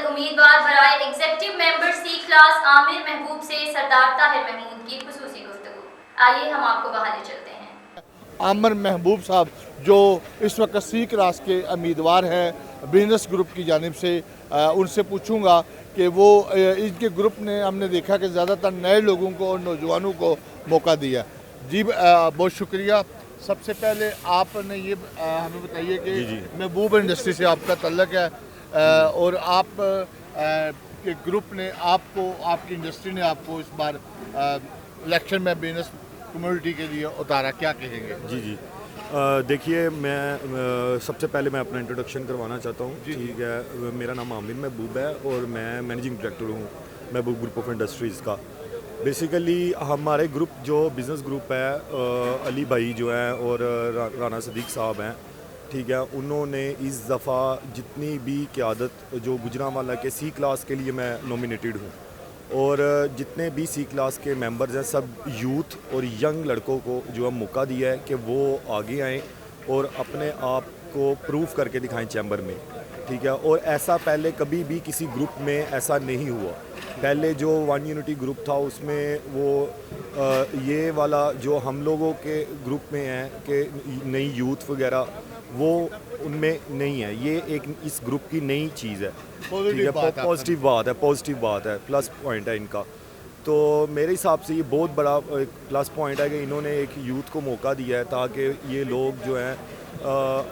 नामजद उम्मीदवार बराए executive member C class Amir Mahboob से सरदार ताहिर महमूद की खुसूसी गुफ्तगू। आइए हम आपको वहाँ ले चलते हैं। आमिर महबूब साहब जो इस वक्त सी क्लास के उम्मीदवार हैं बिजनेस ग्रुप की जानिब से, उनसे पूछूंगा कि वो इनके ग्रुप ने हमने देखा कि ज़्यादातर नए लोगों को और नौजवानों को मौका दिया। जी बहुत शुक्रिया। सबसे पहले आपने ये हमें बताइए कि महबूब इंडस्ट्री से आपका तल्लक है और आप के ग्रुप ने आपको, आपकी इंडस्ट्री ने आपको इस बार इलेक्शन में बिजनेस कम्युनिटी के लिए उतारा, क्या कहेंगे? जी देखिए, मैं सबसे पहले मैं अपना इंट्रोडक्शन करवाना चाहता हूँ। ठीक है, मेरा नाम आमिर महबूब है और मैं मैनेजिंग डायरेक्टर हूँ महबूब ग्रुप ऑफ इंडस्ट्रीज़ का। बेसिकली हमारे ग्रुप जो बिज़नेस ग्रुप है, अली भाई जो हैं और राना सदीक साहब हैं, ठीक है, उन्होंने इस दफ़ा जितनी भी क़यादत जो गुजरांवाला के सी क्लास के लिए मैं नॉमिनेटेड हूँ और जितने भी सी क्लास के मेंबर्स हैं, सब यूथ और यंग लड़कों को जो है मौका दिया है कि वो आगे आएँ और अपने आप को प्रूव करके दिखाएं चैम्बर में। ठीक है, और ऐसा पहले कभी भी किसी ग्रुप में ऐसा नहीं हुआ। पहले जो वन यूनिटी ग्रुप था उसमें वो ये वाला जो हम लोगों के ग्रुप में है कि नई यूथ वगैरह वो उनमें नहीं है। ये एक इस ग्रुप की नई चीज़ है। ठीक है, पॉजिटिव बात है, प्लस पॉइंट है इनका। तो मेरे हिसाब से ये बहुत बड़ा एक प्लस पॉइंट है कि इन्होंने एक यूथ को मौका दिया है ताकि ये लोग जो हैं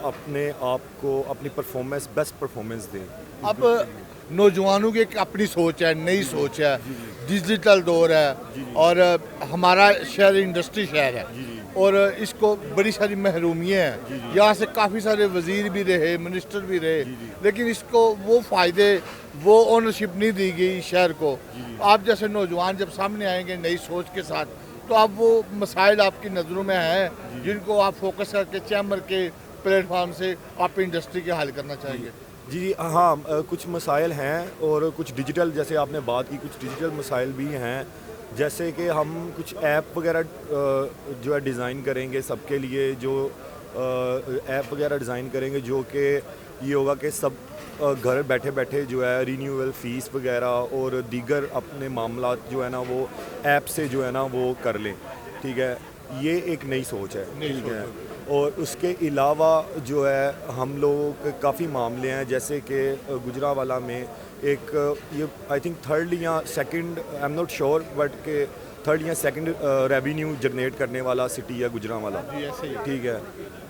अपने आप को अपनी परफॉर्मेंस बेस्ट परफॉर्मेंस दें। अब नौजवानों की एक अपनी सोच है, नई सोच है, डिजिटल दौर है और हमारा शहर इंडस्ट्री शहर है और इसको बड़ी सारी महरूमियाँ हैं। यहाँ से काफ़ी सारे वज़ीर भी रहे, मिनिस्टर भी रहे, लेकिन इसको वो फ़ायदे, वो ओनरशिप नहीं दी गई शहर को। आप जैसे नौजवान जब सामने आएंगे नई सोच के साथ, तो अब वो मसाइल आपकी नज़रों में हैं जिनको आप फोकस करके चैम्बर के प्लेटफॉर्म से आप इंडस्ट्री के हल करना चाहेंगे? जी हाँ, कुछ मसाइल हैं और कुछ डिजिटल, जैसे आपने बात की, कुछ डिजिटल मसाइल भी हैं। जैसे कि हम कुछ ऐप वगैरह जो है डिज़ाइन करेंगे सबके लिए, जो ऐप वगैरह डिज़ाइन करेंगे जो कि ये होगा कि सब घर बैठे बैठे जो है रीन्यूअल फ़ीस वगैरह और दीगर अपने मामलात जो है ना वो ऐप से जो है ना वो कर लें। ठीक है, ये एक नई सोच है। ठीक है, और उसके अलावा जो है हम लोग काफ़ी मामले हैं, जैसे कि गुजरांवाला में एक ये आई थिंक थर्ड या second, I am not sure, but के थर्ड या सेकंड रेवेन्यू जनरेट करने वाला सिटी है गुजरांवाला। ठीक है,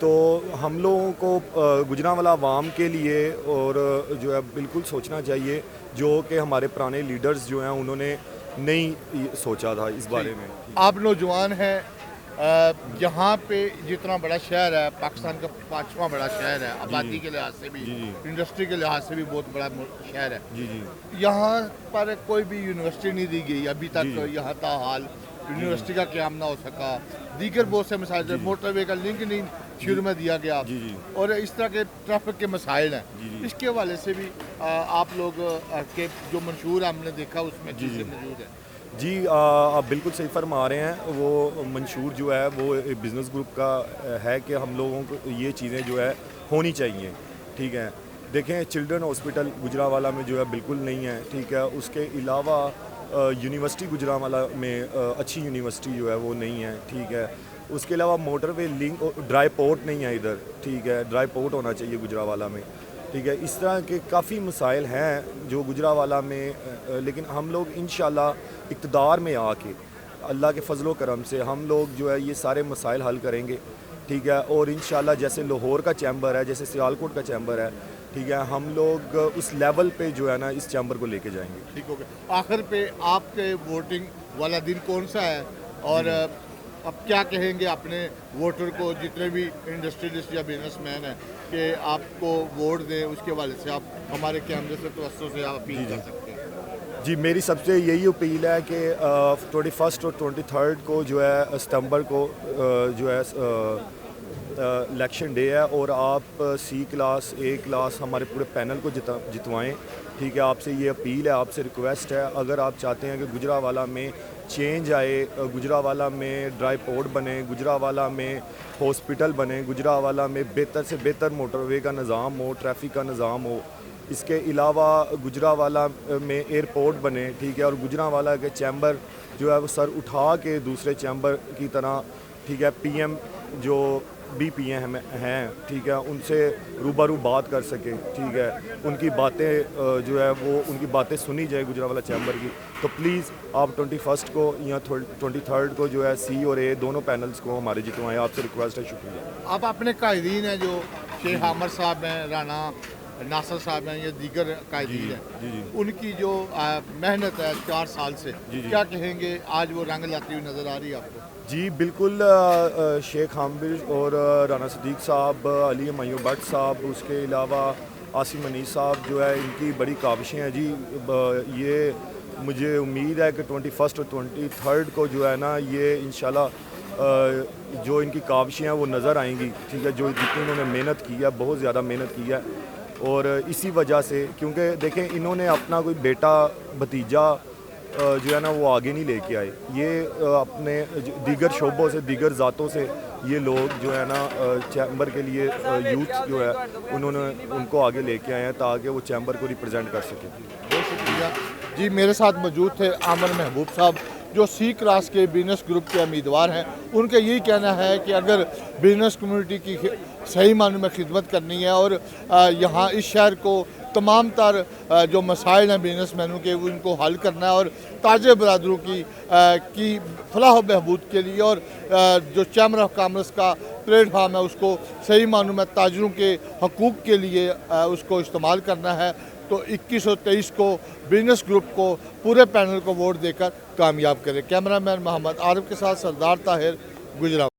तो हम लोगों को गुजरांवाला आवाम के लिए और जो है बिल्कुल सोचना चाहिए, जो कि हमारे पुराने लीडर्स जो हैं उन्होंने नहीं सोचा था इस बारे में। आप नौजवान हैं, यहाँ पे जितना बड़ा शहर है, पाकिस्तान का 5वां बड़ा शहर है, आबादी के लिहाज से भी, इंडस्ट्री के लिहाज से भी बहुत बड़ा शहर है। यहाँ पर कोई भी यूनिवर्सिटी नहीं दी गई अभी तक, यहाँ का हाल यूनिवर्सिटी का क्याम ना हो सका, दीगर बहुत से मसाइल, मोटरवे का लिंक नहीं शुरू में दिया गया और इस तरह के ट्रैफिक के मसाइल हैं। इसके हवाले से भी आप लोग के जो मंशूर हमने देखा उसमें चीज़ें मौजूद है। जी आप बिल्कुल सही फरमा रहे हैं। वो मंशूर जो है वो बिज़नेस ग्रुप का है कि हम लोगों को ये चीज़ें जो है होनी चाहिए। ठीक है, देखें चिल्ड्रन हॉस्पिटल गुजरांवाला में जो है बिल्कुल नहीं है। ठीक है, उसके अलावा यूनिवर्सिटी गुजरांवाला में अच्छी यूनिवर्सिटी जो है वो नहीं है। ठीक है, उसके अलावा मोटरवे लिंक, ड्राई पोर्ट नहीं है इधर। ठीक है, ड्राई पोर्ट होना चाहिए गुजरांवाला में। ठीक है, इस तरह के काफ़ी मसाइल हैं जो गुजरांवाला में, लेकिन हम लोग इंशाल्लाह इक़्तिदार में आके अल्लाह के फजलो करम से हम लोग जो है ये सारे मसाइल हल करेंगे। ठीक है, और इंशाल्लाह जैसे लाहौर का चैम्बर है, जैसे सियालकोट का चैम्बर है, ठीक है, हम लोग उस लेवल पे जो है ना इस चैम्बर को लेके जाएंगे। ठीक हो गया। आखिर पे आपके वोटिंग वाला दिन कौन सा है और अब क्या कहेंगे अपने वोटर को, जितने भी इंडस्ट्रियलिस्ट या बिजनेसमैन हैं, कि आपको वोट दें? उसके हवाले से आप हमारे कैमरे से तवज्जो से आप अपील कर सकते हैं। जी, मेरी सबसे यही अपील है कि 21 और 23 को जो है सितंबर को जो है इलेक्शन डे है और आप सी क्लास, ए क्लास हमारे पूरे पैनल को जितवाएं। ठीक है, आपसे ये अपील है, आपसे रिक्वेस्ट है, अगर आप चाहते हैं कि गुजरांवाला में चेंज आए, गुजरांवाला में ड्राई पोर्ट बने, गुजरांवाला में हॉस्पिटल बने, गुजरांवाला में बेहतर से बेहतर मोटरवे का निज़ाम हो, ट्रैफिक का निज़ाम हो, इसके अलावा गुजरावाला में एयरपोर्ट बने, ठीक है, और गुजरावाला के चैम्बर जो है वो सर उठा के दूसरे चैम्बर की तरह, ठीक है, पीएम जो BPM हैं, ठीक है, उनसे रूबरू बात कर सके, ठीक है, उनकी बातें जो है वो उनकी बातें सुनी जाए गुजरावाला चैम्बर की। तो प्लीज़ आप 21 को या 23 को जो है C और A दोनों पैनल्स को हमारे जितवाएं, आपसे रिक्वेस्ट है। शुक्रिया। आप अपने कायदीन हैं जो शेख आमर साहब हैं, राना नासर साहब हैं, ये दीगर कायदीन हैं, जी। उनकी जो मेहनत है 4 साल से, क्या कहेंगे आज वो रंग लाती हुई नज़र आ रही है आपको? जी बिल्कुल, शेख हामिद और राना सदीक साहब, अली मयूब भट्ट साहब, उसके अलावा आसिम मनीष साहब जो है, इनकी बड़ी काविशें हैं जी। ये मुझे उम्मीद है कि 21 और 23 को जो है ना, ये इंशाल्लाह जो इनकी काविशें हैं वो नज़र आएंगी, ठीक है, जो जितनी इन्होंने मेहनत की है, बहुत ज़्यादा मेहनत की है। और इसी वजह से, क्योंकि देखें इन्होंने अपना कोई बेटा भतीजा जो है ना वो आगे नहीं लेके आए, ये अपने दीगर शोबों से, दीगर ज़ातों से ये लोग जो है ना चैम्बर के लिए यूथ जो है उन्होंने उनको आगे लेके आए हैं ताकि वो चैम्बर को रिप्रेजेंट कर सकें। बहुत शुक्रिया जी। मेरे साथ मौजूद थे आमिर महबूब साहब जो C क्लास के बिजनेस ग्रुप के उम्मीदवार हैं। उनका यही कहना है कि अगर बिजनेस कम्युनिटी की सही मानों में खिदमत करनी है और यहाँ इस शहर को तमाम तर जो मसाइल हैं बिजनेसमैनों के उनको हल करना है और ताजे बरदरों की फलाह बहबूद के लिए और जो चैम्बर ऑफ कॉमर्स का प्लेटफार्म है उसको सही मानों में ताजरों के हकूक़ के लिए उसको इस्तेमाल करना है। तो 21 और 23 को बिजनेस ग्रुप को पूरे पैनल को वोट देकर कामयाब करें। कैमरामैन मोहम्मद आरिफ के साथ सरदार ताहिर, गुजरात।